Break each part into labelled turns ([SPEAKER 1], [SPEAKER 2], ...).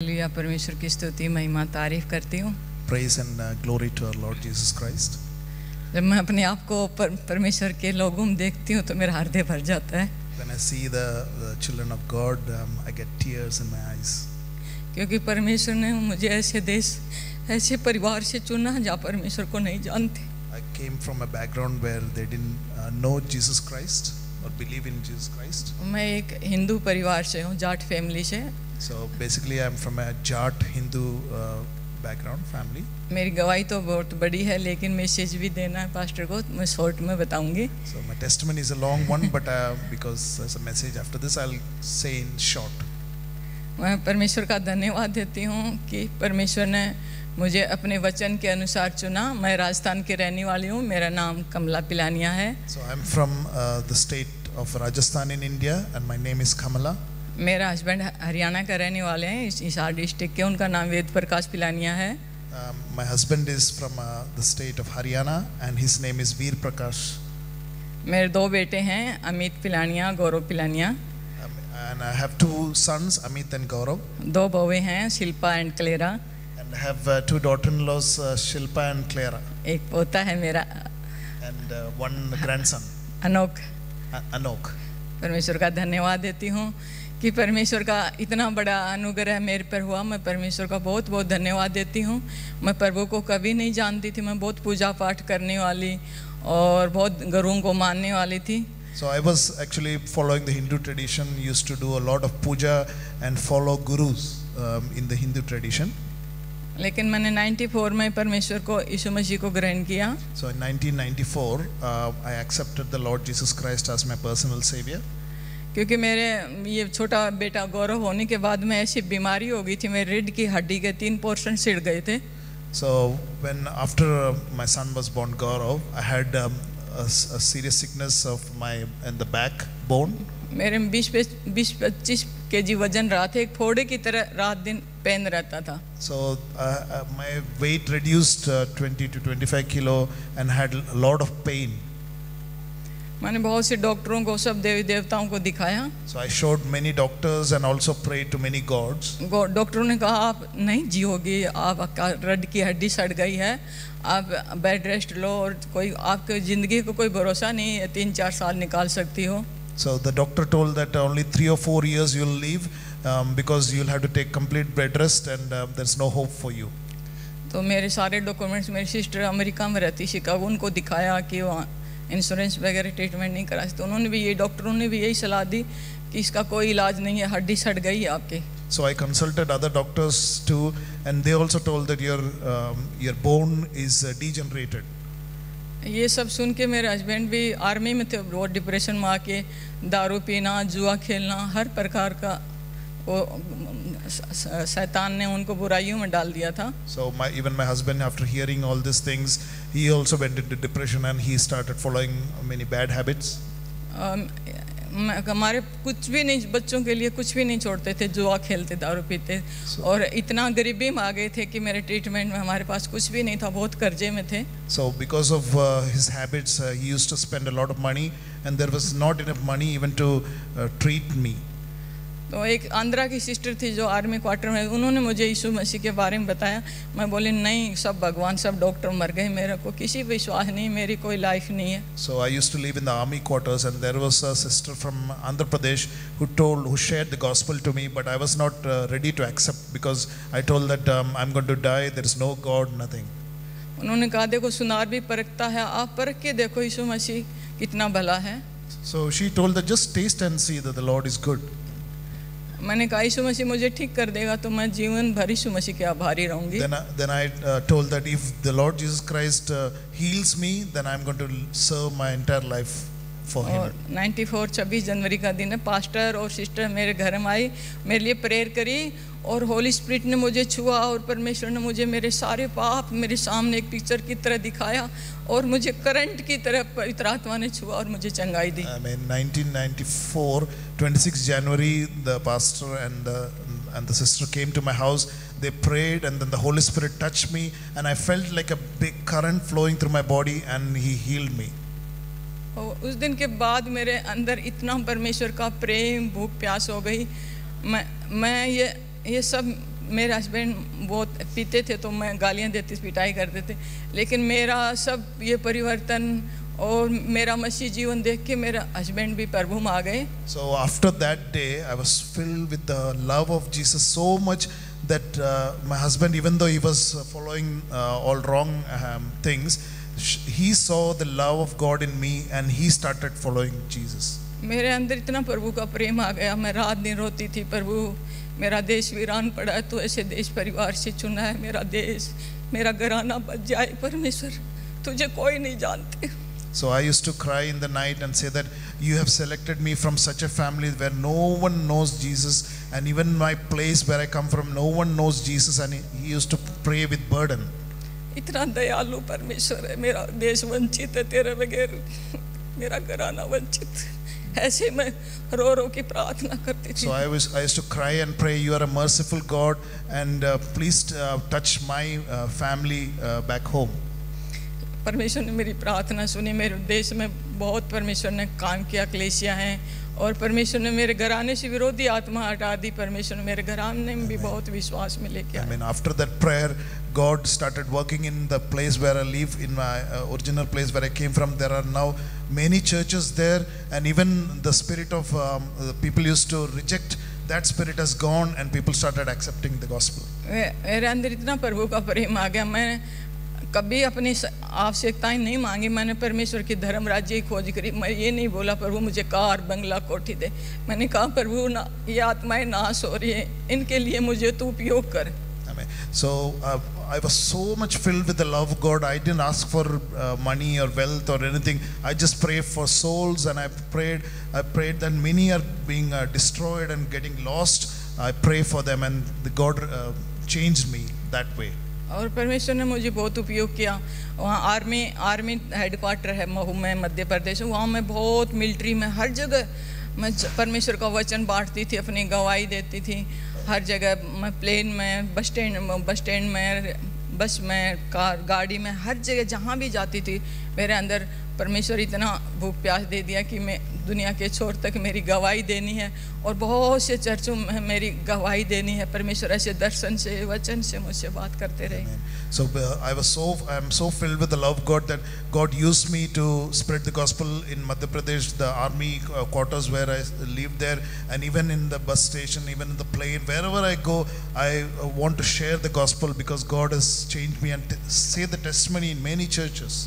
[SPEAKER 1] Hallelujah, परमेश्वर की स्तुति महिमा तारीफ करती हूँ।
[SPEAKER 2] Praise and glory to our Lord Jesus Christ.
[SPEAKER 1] जब मैं अपने आप को परमेश्वर के लोगों में देखती हूँ तो मेरा हृदय भर जाता है,
[SPEAKER 2] When I see the children of God, I get tears in my eyes.
[SPEAKER 1] क्योंकि परमेश्वर ने मुझे ऐसे देश, ऐसे परिवार से चुना जहाँ परमेश्वर को नहीं जानते।
[SPEAKER 2] I came from a background where they didn't know Jesus Christ or believe in Jesus Christ.
[SPEAKER 1] मैं एक हिंदू परिवार से हूँ, जाट फैमिली से।
[SPEAKER 2] So basically, I'm from a Jat Hindu background family.
[SPEAKER 1] मेरी गवाही तो बहुत बड़ी है, लेकिन मैसेज भी देना है पास्टर को, मैं शॉर्ट में बताऊंगी।
[SPEAKER 2] So my testimony is a long one, but because there's a message after this, I'll say in short.
[SPEAKER 1] मैं परमेश्वर का धन्यवाद देती हूँ कि परमेश्वर ने मुझे अपने वचन के अनुसार चुना। मैं राजस्थान की रहने वाली हूँ, मेरा नाम कमला पिलानिया है।
[SPEAKER 2] So I'm from the state of Rajasthan in India, and my name is Kamala.
[SPEAKER 1] मेरा हस्बैंड हरियाणा का रहने वाले हैं, हिसार डिस्ट्रिक्ट के, उनका नाम वेद प्रकाश पिलानिया है।
[SPEAKER 2] My husband is from the state of Haryana, and his name is Veer Prakash.
[SPEAKER 1] मेरे दो बेटे हैं, अमित पिलानिया, गौरव Pilania.
[SPEAKER 2] And I have two sons, Amit and Gaurav.
[SPEAKER 1] दो बहुएं हैं, Shilpa and Clara.
[SPEAKER 2] And I have two daughter-in-laws, Shilpa and Clara.
[SPEAKER 1] एक पोता है मेरा,
[SPEAKER 2] And one grandson,
[SPEAKER 1] अनोख।
[SPEAKER 2] Anok.
[SPEAKER 1] परमेश्वर का धन्यवाद देती हूँ कि परमेश्वर का इतना बड़ा अनुग्रह मेरे पर हुआ। मैं परमेश्वर का बहुत बहुत धन्यवाद देती हूँ। मैं प्रभु को कभी नहीं जानती थी, मैं बहुत पूजा पाठ करने वाली और बहुत गुरुओं को मानने वाली थी।
[SPEAKER 2] So I was actually following the Hindu tradition, used to do a lot of puja and follow gurus in the Hindu tradition.
[SPEAKER 1] लेकिन मैंने 94 में परमेश्वर को, यीशु मसीह को ग्रहण किया।
[SPEAKER 2] So in 1994, I accepted the Lord Jesus Christ as my personal savior.
[SPEAKER 1] क्योंकि मेरे ये छोटा बेटा गौरव होने के बाद में ऐसी बीमारी हो गई थी, मेरे रीढ़ की हड्डी के 3% सिड़ गए थे।
[SPEAKER 2] So when after my son was born, Gaurav, I had a serious sickness of my in the backbone.
[SPEAKER 1] मेरे 20-25 kg वजन रहा था, एक फोड़े की तरह रात दिन पेन रहता था।
[SPEAKER 2] So my weight reduced 20 to 25 kilo and had a lot of pain.
[SPEAKER 1] मैंने बहुत से डॉक्टरों को, सब देवी देवताओं को दिखाया।
[SPEAKER 2] So I showed many doctors and also prayed to many gods.
[SPEAKER 1] डॉक्टरों ने कहा आप नहीं जियोगे, आपका रीढ़ की हड्डी सड़ गई है, आप बेड रेस्ट लो और कोई आपकी ज़िंदगी को कोई भरोसा नहीं है, 3-4 साल निकाल सकती हो।
[SPEAKER 2] So the doctor told that only 3 or 4 years you'll live because you'll have to take complete bed rest and there's no hope for you.
[SPEAKER 1] तो मेरे सारे डॉक्यूमेंट्स, मेरी सिस्टर अमेरिका में रहती, शिकागो, उनको दिखाया कि वहाँ इंश्योरेंस वगैरह ट्रीटमेंट नहीं करा सकते। उन्होंने भी, ये डॉक्टरों ने भी यही सलाह दी कि इसका कोई इलाज नहीं है, हड्डी सड़ गई है आपके।
[SPEAKER 2] So I consulted other doctors too, and they also told that your bone is degenerated.
[SPEAKER 1] ये सब सुन के मेरे हस्बैंड भी आर्मी में थे, बहुत डिप्रेशन में आके दारू पीना, जुआ खेलना, हर प्रकार का वो शैतान ने उनको बुराइयों में डाल दिया था।
[SPEAKER 2] So even my husband, after hearing all these things, he also went into depression and he started following many bad habits.
[SPEAKER 1] हमारे कुछ भी नहीं, बच्चों के लिए कुछ भी नहीं छोड़ते थे, जुआ खेलते, दारू पीते, और इतना गरीबी में आ गए थे कि मेरे ट्रीटमेंट में हमारे पास कुछ भी नहीं था, बहुत कर्जे में थे।
[SPEAKER 2] So because of his habits, he used to spend a lot of money and there was not enough money even to treat me.
[SPEAKER 1] तो एक आंध्रा की सिस्टर थी जो आर्मी क्वार्टर में, उन्होंने मुझे यीशु मसीह के बारे में बताया। मैं बोली नहीं, सब भगवान, सब डॉक्टर मर गए, मेरे को किसी पे विश्वास नहीं, मेरी कोई लाइफ नहीं है।
[SPEAKER 2] So I used to live in the army quarters and there was a sister from Andhra Pradesh who shared the gospel to me, but I was not ready to accept because I told that I'm going to die, there is no God, nothing.
[SPEAKER 1] उन्होंने कहा देखो सुनार भी परखता है, आप परख के देखो यीशु मसीह कितना भला है।
[SPEAKER 2] So she told that just taste and see that the Lord is good.
[SPEAKER 1] मैंने कहा यीशु मसीह मुझे ठीक कर देगा तो मैं जीवन भर यीशु मसीह के आभारी रहूंगी।
[SPEAKER 2] Then I told that if the Lord Jesus Christ heals me, then I'm going to serve my entire life for Him.
[SPEAKER 1] और 94 26 जनवरी का दिन है, पास्टर और सिस्टर मेरे घर में आई, मेरे लिए प्रेयर करी और होली स्पिरिट ने मुझे छुआ और परमेश्वर ने मुझे मेरे सारे पाप मेरे सामने एक पिक्चर की तरह दिखाया और मुझे करंट की तरह पवित्र आत्मा ने छुआ और मुझे चंगाई दी।
[SPEAKER 2] In 1994, 26 January, the pastor and the sister came to my house. They prayed and then the Holy Spirit touched me and I felt like a big current flowing through my body and He healed me.
[SPEAKER 1] उस दिन के बाद मेरे अंदर इतना परमेश्वर का प्रेम, भूख, प्यास हो गई। मैं ये सब मेरे हस्बैंड बहुत पीते थे तो मैं गालियाँ देती पिटाई करते थे, लेकिन मेरा सब ये परिवर्तन और मेरा मसीह जीवन देख के मेरा हस्बैंड भी प्रभु में आ गए.
[SPEAKER 2] So after that day, I was filled with the love of Jesus so much that my husband, even though he was following all wrong things, he saw the love of God in me and he started following Jesus.
[SPEAKER 1] मेरे अंदर इतना प्रभु का प्रेम आ गया, मैं रात दिन रोती थी, प्रभु मेरा देश वीरान पड़ा है, तो ऐसे देश परिवार से चुना है, मेरा देश मेरा घराना बच जाए, परमेश्वर तुझे कोई नहीं जानते.
[SPEAKER 2] So I used to cry in the night and say that you have selected me from such a family where no one knows Jesus, and even my place where I come from, no one knows Jesus, and he used to pray with burden.
[SPEAKER 1] इतना दयालु परमेश्वर है, मेरा देश वंचित है तेरे बगैर, मेरा घराना वंचित, ऐसे मैं रो रो की प्रार्थना करती थी.
[SPEAKER 2] So I used to cry and pray, you are a merciful God, and please touch my family back home.
[SPEAKER 1] परमेश्वर ने मेरी प्रार्थना सुनी, मेरे देश में बहुत परमेश्वर ने काम किया, क्लेशिया हैं, और परमेश्वर ने मेरे घराने से विरोधी आत्मा हटा दी, परमेश्वर ने मेरे घराने में भी बहुत विश्वास में लेके आया.
[SPEAKER 2] I mean, after that prayer, God started working in the place where I live, in my original place where I came from. There are now many churches there, and even the spirit of people used to reject, that spirit has gone, and people started accepting the gospel.
[SPEAKER 1] मेरे अंदर इतना प्रभु का प्रेम आ गया, मैं कभी अपनी आवश्यकताएं नहीं मांगी, मैंने परमेश्वर की धर्म राज्य की खोज करी. मैं ये नहीं बोला प्रभु मुझे कार बंगला कोठी दे, मैंने कहा प्रभु ना, ये आत्माएं नाश हो रही है, इनके लिए मुझे तू उपयोग कर.
[SPEAKER 2] So I was so much filled with the love of God. I didn't ask for money or wealth or anything. I just prayed for souls, and I prayed that many are being destroyed and getting lost. I pray for them, and God changed me that way.
[SPEAKER 1] और परमेश्वर ने मुझे बहुत उपयोग किया. वहाँ army headquarter है महू में, मध्य प्रदेश, वहाँ मैं बहुत मिलिट्री में हर जगह मैं परमेश्वर का वचन बांटती थी, अपनी गवाही देती थी हर जगह. मैं प्लेन में, बस स्टैंड में, बस में, कार गाड़ी में, हर जगह जहाँ भी जाती थी मेरे अंदर परमेश्वर इतना भूख प्यास दे दिया कि मैं दुनिया के छोर तक मेरी गवाही देनी है, और बहुत से चर्चों में मेरी गवाही देनी है. परमेश्वर ऐसे दर्शन से, वचन से मुझसे बात करते रहे.
[SPEAKER 2] So I am so filled with the love of God that God used me to spread the gospel in Madhya Pradesh, the army quarters where I lived there, and even in the bus station, even in the plane, wherever I go, I want to share the gospel because God has changed me, and say the testimony in many churches.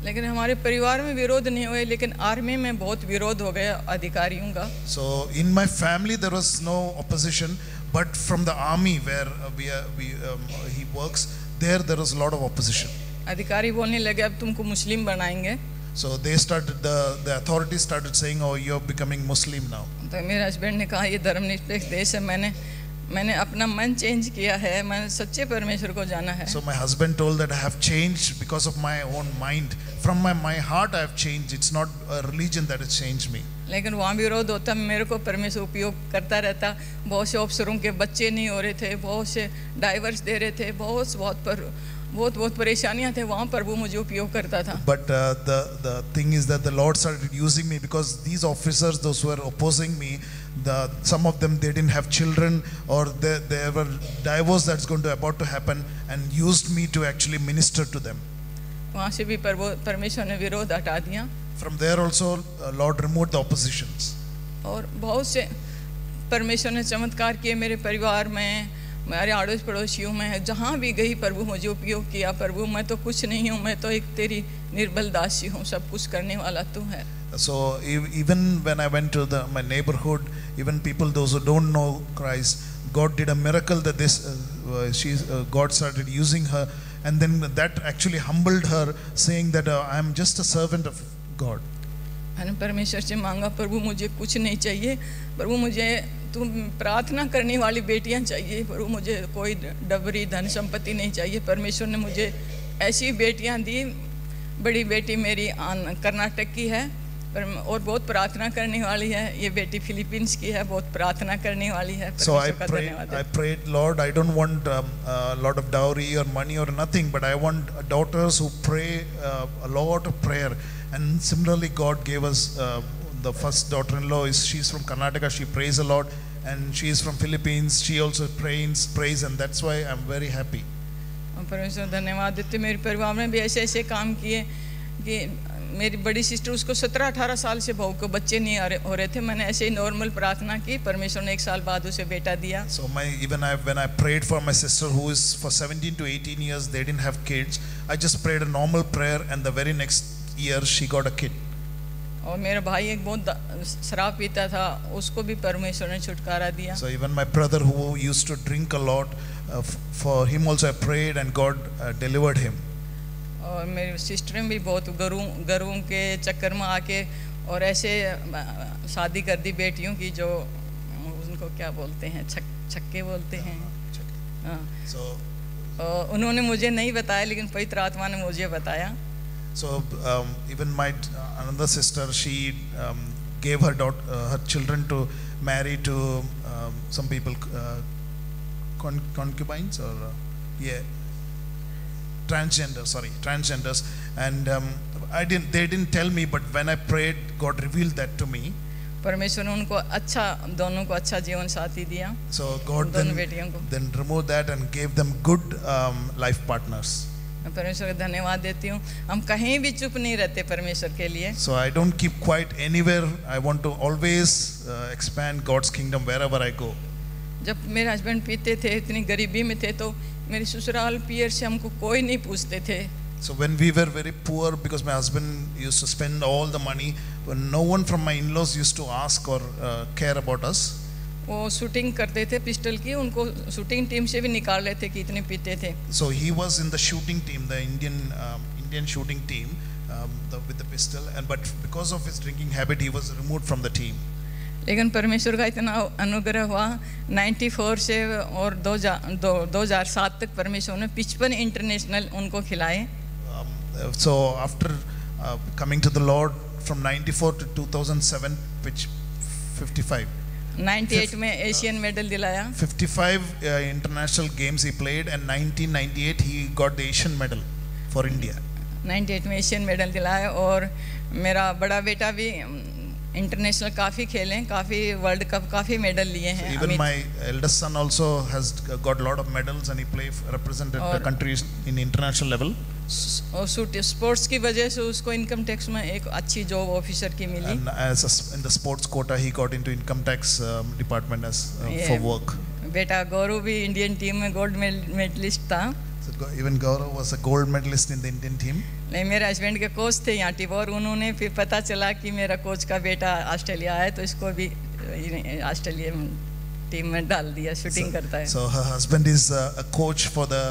[SPEAKER 1] लेकिन हमारे परिवार में विरोध नहीं हुए, लेकिन army में बहुत विरोध हो गया अधिकारियों का.
[SPEAKER 2] So in my family there was no opposition, but from the army where he works, there was a lot of opposition.
[SPEAKER 1] अधिकारी बोलने लगे अब तुमको मुस्लिम बनाएंगे.
[SPEAKER 2] So they started, the authorities started saying, oh, you're becoming Muslim now.
[SPEAKER 1] तो मेरे husband ने कहा ये धर्मनिरपेक्ष देश है, मैंने अपना मन चेंज किया है, मैंने सच्चे परमेश्वर को जाना है.
[SPEAKER 2] So my husband told that I have changed because of my own mind. From my heart I have changed. It's not a religion that has changed me.
[SPEAKER 1] लेकिन वहाँ विरोध होता, मेरे को परमेश्वर उपयोग करता रहता. बहुत से अफसरों के बच्चे नहीं हो रहे थे, बहुत से डाइवर्स दे रहे थे, बहुत परेशानियां थे, वहाँ प्रभु मुझे उपयोग करता था.
[SPEAKER 2] But the thing is that the Lord started using me because these officers, those who were opposing me, some of them, they didn't have children, or they were divorce that's about to happen, and used me to actually minister to them.
[SPEAKER 1] वहाँ से भी परमेश्वर ने विरोध हटा दिया.
[SPEAKER 2] From there also Lord removed the oppositions.
[SPEAKER 1] और बहुत से परमेश्वर ने चमत्कार किए मेरे परिवार में, मेरे आड़ोस पड़ोसियों में, जहाँ भी गई प्रभु मुझे उपयोग किया. प्रभु मैं तो कुछ नहीं हूँ, मैं तो एक तेरी निर्बल दासी हूँ, सब कुछ करने वाला तू है.
[SPEAKER 2] So even when I went to my neighborhood, even people those who don't know Christ, God did a miracle that God started using her, and then that actually humbled her, saying that I am just a servant of God.
[SPEAKER 1] मैंने परमेश्वर से मांगा प्रभु मुझे कुछ नहीं चाहिए, प्रभु मुझे तुम प्रार्थना करने वाली बेटियां चाहिए, प्रभु मुझे कोई डबरी धन संपत्ति नहीं चाहिए. परमेश्वर ने मुझे ऐसी बेटियां दी. बड़ी बेटी मेरी कर्नाटक की है और बहुत प्रार्थना करने वाली है. ये बेटी फिलीपींस की है, बहुत प्रार्थना करने वाली है.
[SPEAKER 2] So I prayed, Lord, I don't want a lot of dowry or money or nothing, but I want daughters who pray a lot of prayer. And similarly, God gave us the first daughter-in-law. She's from Karnataka. She prays a lot, and she is from Philippines. She also prays, and that's why I'm very happy.
[SPEAKER 1] परमेश्वर धन्यवाद देते, मेरे परिवार में भी ऐसे ऐसे काम किए कि मेरी बड़ी सिस्टर, उसको 17-18 साल से बहू को बच्चे नहीं हो रहे थे, मैंने ऐसे ही नॉर्मल प्रार्थना की, परमेश्वर ने 1 साल बाद उसे बेटा दिया.
[SPEAKER 2] So when I prayed for my sister who is for 17 to 18 years, they didn't have kids. I just prayed a normal prayer, and the very next year she got a kid.
[SPEAKER 1] और मेरा भाई एक बहुत शराब पीता था, उसको भी परमेश्वर ने छुटकारा दिया.
[SPEAKER 2] So even my brother who used to drink a lot, for him also I prayed, and God delivered him.
[SPEAKER 1] और मेरी सिस्टर भी बहुत गरुओं के चक्कर में आके और ऐसे शादी कर दी बेटियों की, जो उनको क्या बोलते हैं, छक्के बोलते हैं.
[SPEAKER 2] So
[SPEAKER 1] उन्होंने मुझे नहीं बताया, लेकिन पवित्र आत्मा ने मुझे बताया.
[SPEAKER 2] So even my another sister, she gave her her children to marry to some people, concubines or transgenders, and they didn't tell me, but when I prayed, God revealed that to me.
[SPEAKER 1] परमेश्वर ने उनको दोनों को अच्छा जीवन साथी दिया.
[SPEAKER 2] So God then removed that and gave them good life partners.
[SPEAKER 1] मैं परमेश्वर का धन्यवाद देती हूँ. हम कहीं भी चुप नहीं रहते परमेश्वर के लिए.
[SPEAKER 2] So I don't keep quiet anywhere. I want to always expand God's kingdom wherever I go.
[SPEAKER 1] जब मेरे हस्बैंड पीते थे, इतनी गरीबी में थे, तो मेरे ससुराल पियर से हमको कोई नहीं पूछते थे.
[SPEAKER 2] So when we were very poor, because my husband used to spend all the money, when no one from my in-laws used to ask or care about us.
[SPEAKER 1] वो शूटिंग करते थे पिस्टल की, उनको शूटिंग टीम से भी निकाल लेते कि इतने पीते थे.
[SPEAKER 2] So he was in the shooting team, the Indian shooting team, with the pistol, but because of his drinking habit, he was removed from the team.
[SPEAKER 1] लेकिन परमेश्वर का इतना अनुग्रह हुआ, 94 से और 2007 तक परमेश्वर ने 55 इंटरनेशनल उनको खिलाए.
[SPEAKER 2] So after coming to the Lord from 94 to 2007, which 55.
[SPEAKER 1] 98 में एशियन मेडल दिलाया.
[SPEAKER 2] 55 international games he played, and 1998 he got the Asian medal for India.
[SPEAKER 1] 98 में एशियन मेडल दिलाया. और मेरा बड़ा बेटा भी इंटरनेशनल काफ़ी खेले, काफ़ी वर्ल्ड कप काफ़ी मेडल लिए हैं.
[SPEAKER 2] Even my eldest son also has got a lot of medals, and he represented the countries in international level.
[SPEAKER 1] और स्पोर्ट्स की वजह से उसको इनकम टैक्स में एक अच्छी जॉब ऑफिसर की मिली.
[SPEAKER 2] And in the sports quota he got into income tax department as for work.
[SPEAKER 1] बेटा गौरव भी इंडियन टीम में गोल्ड मेडलिस्ट था.
[SPEAKER 2] So even Gaurav was a gold medalist in the Indian team.
[SPEAKER 1] नहीं, मेरे husband के coach थे यहाँ TIBOR, उन्होंने फिर पता चला कि मेरा कोच का बेटा ऑस्ट्रेलिया है, तो इसको भी ऑस्ट्रेलिया टीम में डाल दिया, शूटिंग करता है.
[SPEAKER 2] So her husband is a coach for the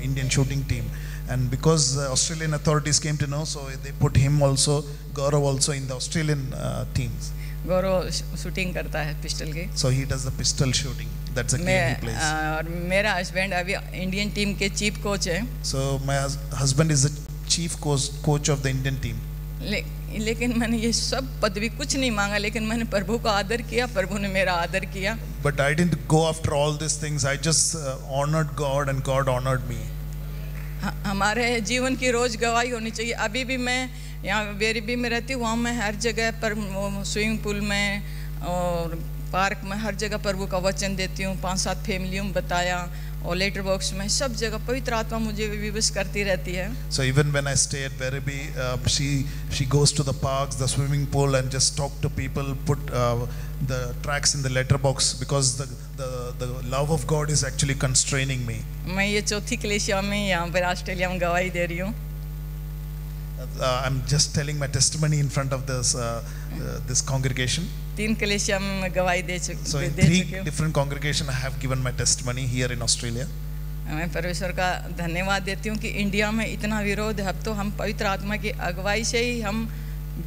[SPEAKER 2] Indian shooting team, and because the Australian authorities came to know, so they put him also, Gaurav also, in the Australian teams.
[SPEAKER 1] Gaurav shooting करता है pistol की.
[SPEAKER 2] So he does the pistol shooting. That's a game he plays.
[SPEAKER 1] और मेरा husband अभी Indian team के chief coach है.
[SPEAKER 2] So my husband is the chief coach of the Indian team.
[SPEAKER 1] लेकिन मैंने ये सब पदवी कुछ नहीं मांगा, लेकिन मैंने प्रभु का आदर किया, प्रभु ने मेरा आदर किया.
[SPEAKER 2] But I didn't go after all these things. I just honored God, and God honored me.
[SPEAKER 1] हमारे जीवन की रोज गवाही होनी चाहिए. अभी भी मैं यहाँ वेरीबी में रहती हूँ, वहाँ मैं हर जगह पर स्विमिंग पूल में और पार्क में हर जगह प्रभु का वचन देती हूँ. 5-7 फैमिलियों में बताया, और लेटर बॉक्स में सब जगह पवित्र आत्मा मुझे विवश करती रहती है.
[SPEAKER 2] So even when I stay at Werribee, she goes to the parks, the swimming pool, and just talk to people, put the tracks in the letter box, because the love of God is actually constraining me.
[SPEAKER 1] मैं ये चौथी कलीसिया में यहाँ पर Australia में गवाही दे रही हूँ.
[SPEAKER 2] I'm just telling my testimony in front of this congregation.
[SPEAKER 1] 3 कलीसिया में मैं गवाही दे चुकी हूँ.
[SPEAKER 2] So in 3 different congregations I have given my testimony here in Australia.
[SPEAKER 1] मैं परमेश्वर का धन्यवाद देती हूँ कि इंडिया में इतना विरोध है, अब तो हम पवित्र आत्मा की अगुवाई से ही हम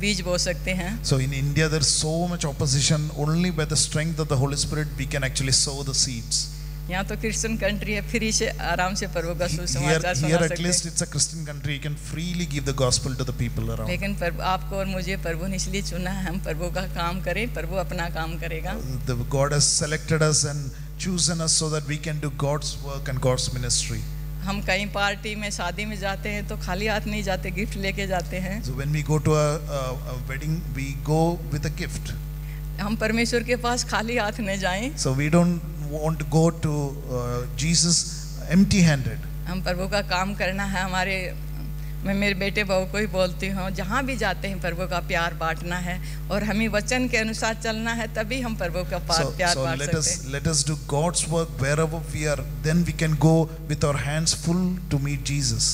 [SPEAKER 1] बीज बो सकते हैं.
[SPEAKER 2] So in India there is so much opposition. Only by the strength of the Holy Spirit we can actually sow the seeds.
[SPEAKER 1] यहाँ तो क्रिश्चियन कंट्री है, फ्री से आराम से प्रभु का सुसमाचार सुना सकते हैं.
[SPEAKER 2] Here at least it's a Christian country. You can freely give the gospel to the people around.
[SPEAKER 1] लेकिन आपको और मुझे प्रभु ने इसलिए चुना है, हम प्रभु का काम करें, प्रभु अपना काम करेगा.
[SPEAKER 2] God has selected us and chosen us so that we can do God's work and God's ministry.
[SPEAKER 1] हम कहीं पार्टी में, शादी में जाते हैं तो खाली हाथ नहीं जाते, गिफ्ट लेके जाते हैं.
[SPEAKER 2] So when we go to a wedding, we go with a gift.
[SPEAKER 1] हम परमेश्वर के पास खाली हाथ न जाएं।
[SPEAKER 2] So we don't want to go to Jesus empty-handed.
[SPEAKER 1] हम प्रभु का काम करना है। मैं मेरे बेटे बहू को ही बोलती हूँ, जहाँ भी जाते हैं प्रभु का प्यार बांटना है और हमें वचन के अनुसार चलना है, तभी हम प्रभु का प्यार बांट सकते हैं।
[SPEAKER 2] Let us do God's work wherever we are. Then we can go with our hands full to meet Jesus.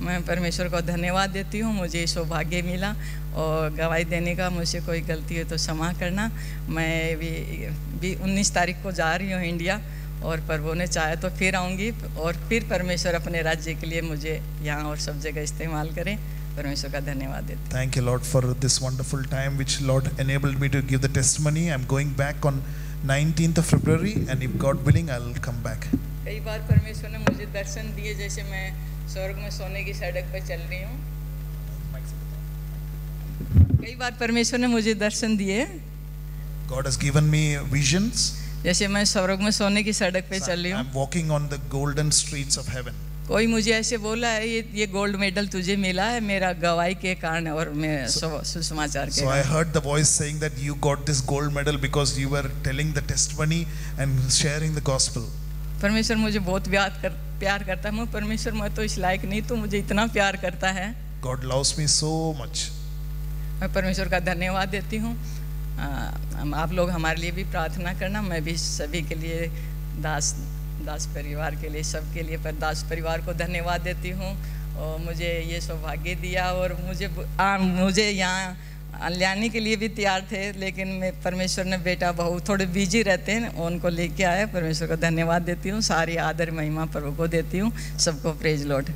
[SPEAKER 1] मैं परमेश्वर को धन्यवाद देती हूँ, मुझे सौभाग्य मिला और गवाही देने का। मुझसे कोई गलती है तो क्षमा करना। मैं भी 19 तारीख को जा रही हूँ इंडिया, और प्रभु ने चाहे तो फिर आऊँगी, और फिर परमेश्वर अपने राज्य के लिए मुझे यहाँ और सब जगह इस्तेमाल करें। परमेश्वर का धन्यवाद देते हैं।
[SPEAKER 2] Thank you Lord for this wonderful time which Lord enabled me to give the testimony. I'm going back on 19th of February and if God willing I'll come back.
[SPEAKER 1] कई बार परमेश्वर ने मुझे दर्शन दिए, जैसे मैं स्वर्ग में सोने की सड़क पर चल रही हूँ। कई बार परमेश्वर ने मुझे दर्शन दिए।
[SPEAKER 2] God has given me visions.
[SPEAKER 1] जैसे मैं स्वर्ग में सोने की सड़क पे चल रही हूँ।
[SPEAKER 2] I'm walking on the golden streets of heaven.
[SPEAKER 1] कोई मुझे ऐसे बोला है, ये गोल्ड मेडल तुझे मिला है मेरा गवाही के कारण और मैं सुसमाचार के।
[SPEAKER 2] So I heard the voice saying that you got this gold medal because you were telling the testimony and sharing the gospel.
[SPEAKER 1] परमेश्वर मुझे बहुत प्यार करता है। मैं परमेश्वर, मैं तो इस लायक नहीं, तो मुझे इतना प्यार करता है।
[SPEAKER 2] God loves me so much.
[SPEAKER 1] मैं परमेश्वर का धन्यवाद देती हूँ। आप लोग हमारे लिए भी प्रार्थना करना। मैं भी सभी के लिए, दास परिवार के लिए, सबके लिए, पर दास परिवार को धन्यवाद देती हूँ और मुझे ये सौभाग्य दिया। और मुझे यहाँ लाने के लिए भी तैयार थे, लेकिन परमेश्वर ने बेटा बहू थोड़े बिजी रहते हैं, उनको लेके आए। परमेश्वर को धन्यवाद देती हूँ। सारी आदर महिमा प्रभु को देती हूँ। सबको प्रेज लॉर्ड।